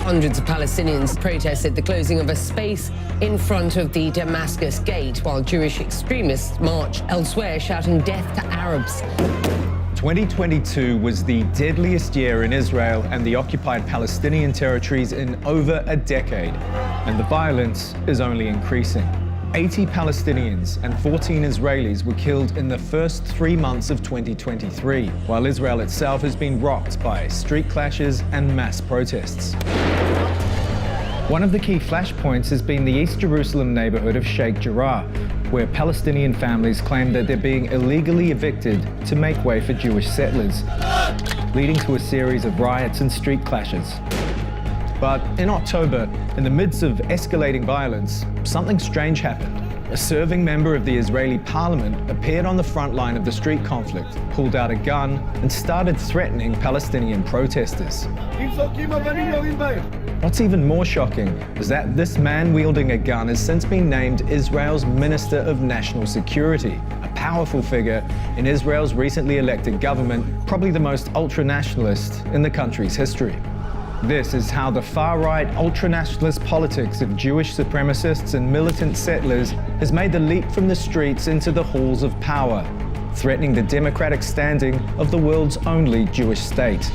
Hundreds of Palestinians protested the closing of a space in front of the Damascus Gate, while Jewish extremists march elsewhere, shouting death to Arabs. 2022 was the deadliest year in Israel and the occupied Palestinian territories in over a decade, and the violence is only increasing. 80 Palestinians and 14 Israelis were killed in the first 3 months of 2023, while Israel itself has been rocked by street clashes and mass protests. One of the key flashpoints has been the East Jerusalem neighborhood of Sheikh Jarrah, where Palestinian families claim that they're being illegally evicted to make way for Jewish settlers, leading to a series of riots and street clashes. But in October, in the midst of escalating violence, something strange happened. A serving member of the Israeli parliament appeared on the front line of the street conflict, pulled out a gun, and started threatening Palestinian protesters. What's even more shocking is that this man wielding a gun has since been named Israel's Minister of National Security, a powerful figure in Israel's recently elected government, probably the most ultra-nationalist in the country's history. This is how the far-right ultra-nationalist politics of Jewish supremacists and militant settlers has made the leap from the streets into the halls of power, threatening the democratic standing of the world's only Jewish state.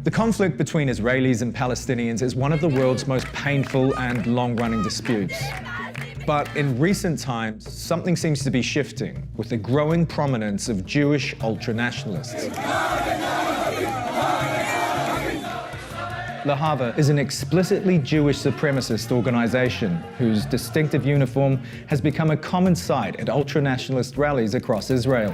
The conflict between Israelis and Palestinians is one of the world's most painful and long-running disputes. But in recent times, something seems to be shifting with the growing prominence of Jewish ultranationalists. Lahava is an explicitly Jewish supremacist organization whose distinctive uniform has become a common sight at ultranationalist rallies across Israel.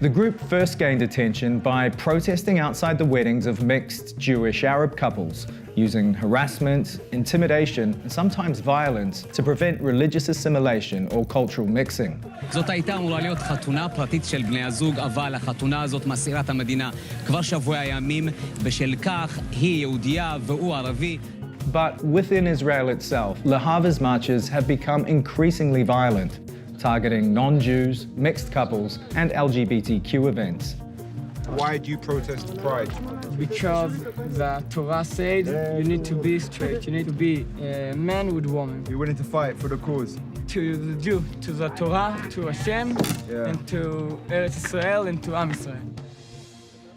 The group first gained attention by protesting outside the weddings of mixed Jewish-Arab couples, using harassment, intimidation, and sometimes violence to prevent religious assimilation or cultural mixing. זאת הייתה אמורה להיות חתונה פרטית של בני הזוג, אבל החתונה הזאת מסעירה את המדינה כבר שבוע ימים, בשל כך היא יהודייה והוא ערבי. But within Israel itself, Lahava's marches have become increasingly violent, targeting non-Jews, mixed couples, and LGBTQ events. Why do you protest Pride? Because the Torah says you need to be straight, you need to be a man with woman. You're willing to fight for the cause? To the Jew, to the Torah, to Hashem, and to Eretz Israel, and to Am Israel.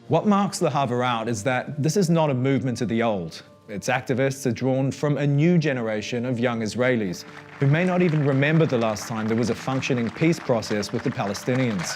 What marks Lahava out is that this is not a movement of the old. Its activists are drawn from a new generation of young Israelis who may not even remember the last time there was a functioning peace process with the Palestinians.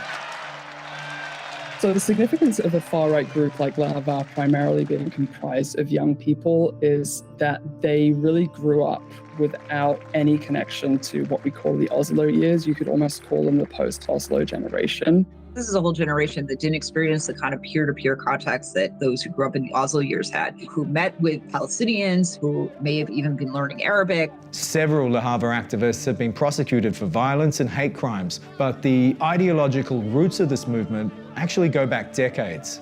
So the significance of a far-right group like Lahava primarily being comprised of young people is that they really grew up without any connection to what we call the Oslo years. You could almost call them the post-Oslo generation. This is a whole generation that didn't experience the kind of peer-to-peer context that those who grew up in the Oslo years had, who met with Palestinians, who may have even been learning Arabic. Several Lahava activists have been prosecuted for violence and hate crimes, but the ideological roots of this movement actually go back decades.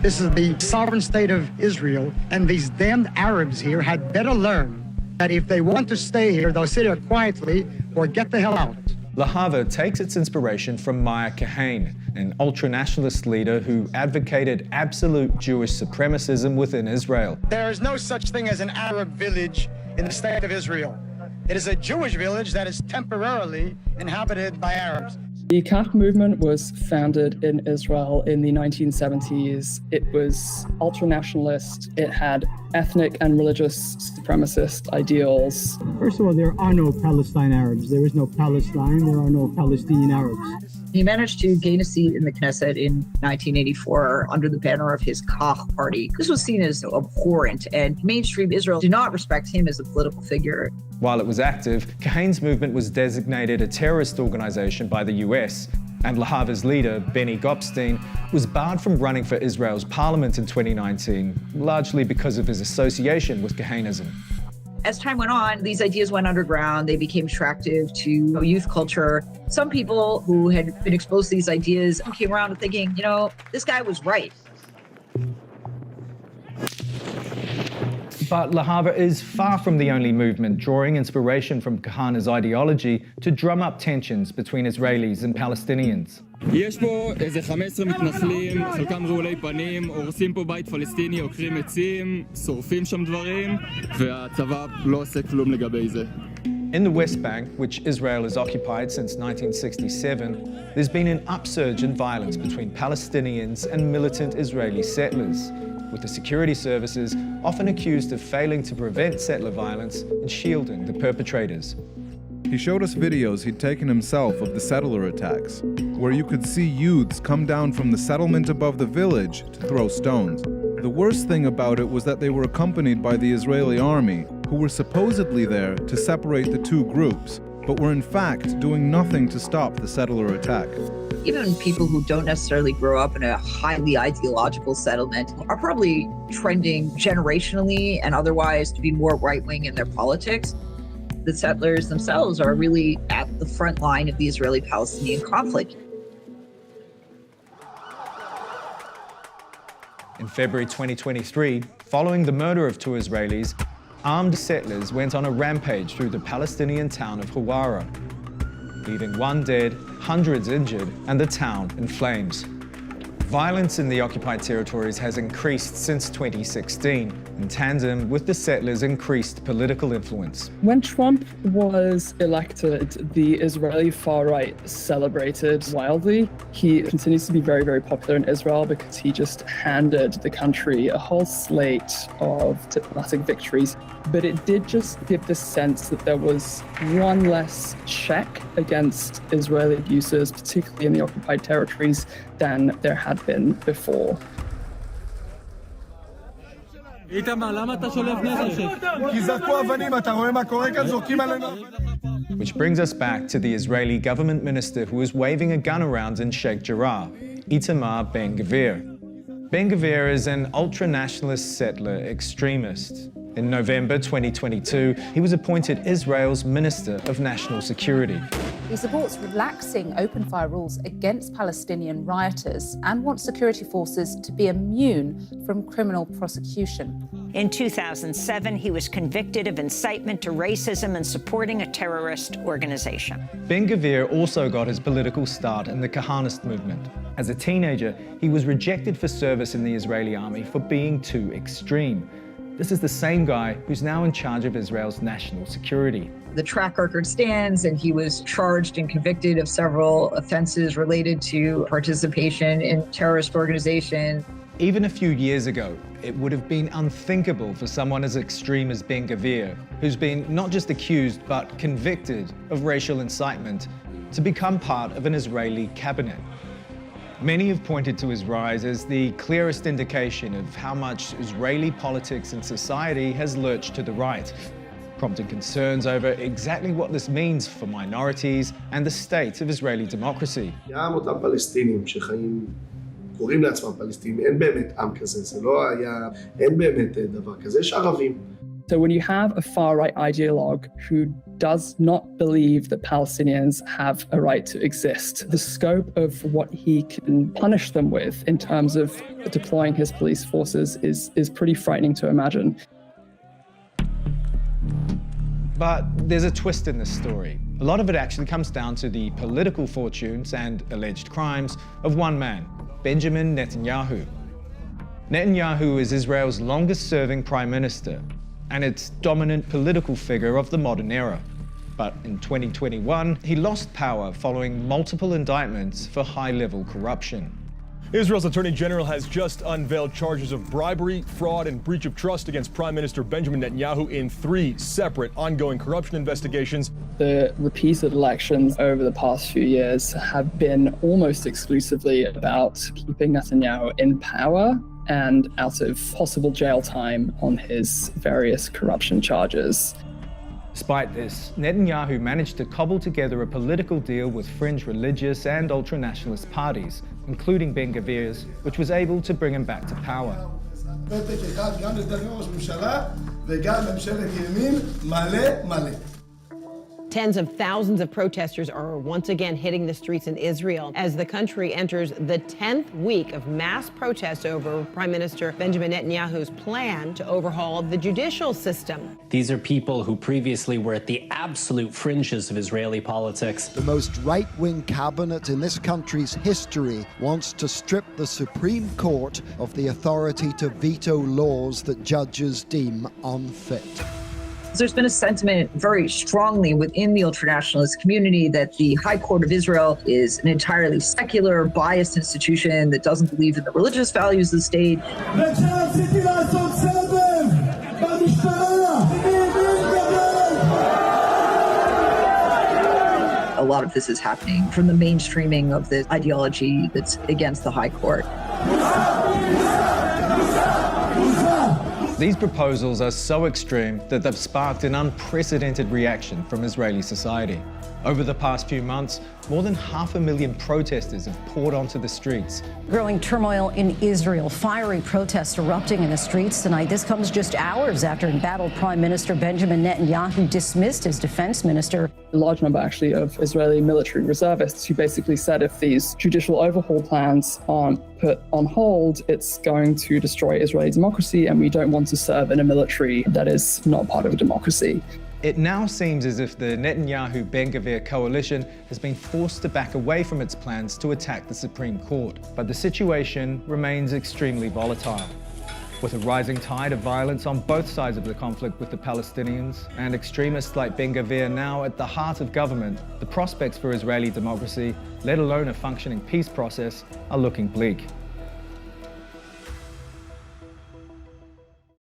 This is the sovereign state of Israel, and these damned Arabs here had better learn that if they want to stay here, they'll sit here quietly or get the hell out. Lahava takes its inspiration from Meir Kahane, an ultranationalist leader who advocated absolute Jewish supremacism within Israel. There is no such thing as an Arab village in the state of Israel. It is a Jewish village that is temporarily inhabited by Arabs. The Kach movement was founded in Israel in the 1970s. It was ultra-nationalist. It had ethnic and religious supremacist ideals. First of all, there are no Palestine Arabs. There is no Palestine. There are no Palestinian Arabs. He managed to gain a seat in the Knesset in 1984 under the banner of his Kach party. This was seen as abhorrent, and mainstream Israel did not respect him as a political figure. While it was active, Kahane's movement was designated a terrorist organization by the US, and Lahava's leader, Benny Gopstein, was barred from running for Israel's parliament in 2019, largely because of his association with Kahanism. As time went on, these ideas went underground. They became attractive to youth culture. Some people who had been exposed to these ideas came around thinking, this guy was right. But Lahava is far from the only movement drawing inspiration from Kahana's ideology to drum up tensions between Israelis and Palestinians. יש פה איזה 15 מתנחלים, חלקם רעולי פנים, הורסים פה בית פלסטיני, עוקרים עצים, שורפים שם דברים, והצבא לא עושה כלום לגבי זה. In the West Bank, which Israel has occupied since 1967, there's been an upsurge in violence between Palestinians and militant Israeli settlers, with the security services often accused of failing to prevent settler violence and shielding the perpetrators. He showed us videos he'd taken himself of the settler attacks, where you could see youths come down from the settlement above the village to throw stones. The worst thing about it was that they were accompanied by the Israeli army, who were supposedly there to separate the two groups, but were in fact doing nothing to stop the settler attack. Even people who don't necessarily grow up in a highly ideological settlement are probably trending generationally and otherwise to be more right-wing in their politics. The settlers themselves are really at the front line of the Israeli-Palestinian conflict. In February 2023, following the murder of 2 Israelis, armed settlers went on a rampage through the Palestinian town of Hawara, leaving 1 dead, hundreds injured, and the town in flames. Violence in the occupied territories has increased since 2016, in tandem with the settlers' increased political influence. When Trump was elected, the Israeli far-right celebrated wildly. He continues to be very, very popular in Israel because he just handed the country a whole slate of diplomatic victories. But it did just give the sense that there was one less check against Israeli abuses, particularly in the occupied territories, than there had been before. Which brings us back to the Israeli government minister who was waving a gun around in Sheikh Jarrah, Itamar Ben-Gvir. Ben-Gvir is an ultra-nationalist settler extremist. In November 2022, he was appointed Israel's Minister of National Security. He supports relaxing open-fire rules against Palestinian rioters and wants security forces to be immune from criminal prosecution. In 2007, he was convicted of incitement to racism and supporting a terrorist organization. Ben-Gvir also got his political start in the Kahanist movement. As a teenager, he was rejected for service in the Israeli army for being too extreme. This is the same guy who's now in charge of Israel's national security. The track record stands, and he was charged and convicted of several offenses related to participation in terrorist organizations. Even a few years ago, it would have been unthinkable for someone as extreme as Ben-Gvir, who's been not just accused but convicted of racial incitement, to become part of an Israeli cabinet. Many have pointed to his rise as the clearest indication of how much Israeli politics and society has lurched to the right, prompting concerns over exactly what this means for minorities and the state of Israeli democracy. גם אותם פלסטינים שחיים, קוראים לעצמם פלסטינים, אין באמת עם כזה, זה לא היה, אין באמת דבר כזה, יש ערבים. So when you have a far-right ideologue who does not believe that Palestinians have a right to exist, the scope of what he can punish them with in terms of deploying his police forces is pretty frightening to imagine. But there's a twist in this story. A lot of it actually comes down to the political fortunes and alleged crimes of one man, Benjamin Netanyahu. Netanyahu is Israel's longest-serving prime minister and its dominant political figure of the modern era. But in 2021, he lost power following multiple indictments for high-level corruption. Israel's Attorney General has just unveiled charges of bribery, fraud, and breach of trust against Prime Minister Benjamin Netanyahu in 3 separate ongoing corruption investigations. The repeated elections over the past few years have been almost exclusively about keeping Netanyahu in power and out of possible jail time on his various corruption charges. Despite this, Netanyahu managed to cobble together a political deal with fringe religious and ultra-nationalist parties, including Ben-Gvir's, which was able to bring him back to power. Tens of thousands of protesters are once again hitting the streets in Israel as the country enters the 10th week of mass protests over Prime Minister Benjamin Netanyahu's plan to overhaul the judicial system. These are people who previously were at the absolute fringes of Israeli politics. The most right-wing cabinet in this country's history wants to strip the Supreme Court of the authority to veto laws that judges deem unfit. There's been a sentiment very strongly within the ultranationalist community that the High Court of Israel is an entirely secular, biased institution that doesn't believe in the religious values of the state. A lot of this is happening from the mainstreaming of the ideology that's against the High Court. These proposals are so extreme that they've sparked an unprecedented reaction from Israeli society. Over the past few months, more than 500,000 protesters have poured onto the streets. Growing turmoil in Israel, fiery protests erupting in the streets tonight. This comes just hours after embattled Prime Minister Benjamin Netanyahu dismissed his defense minister. A large number, actually, of Israeli military reservists who basically said if these judicial overhaul plans aren't put on hold, it's going to destroy Israeli democracy, and we don't want to serve in a military that is not part of a democracy. It now seems as if the Netanyahu-Ben Gvir coalition has been forced to back away from its plans to attack the Supreme Court. But the situation remains extremely volatile. With a rising tide of violence on both sides of the conflict with the Palestinians and extremists like Ben Gvir now at the heart of government, the prospects for Israeli democracy, let alone a functioning peace process, are looking bleak.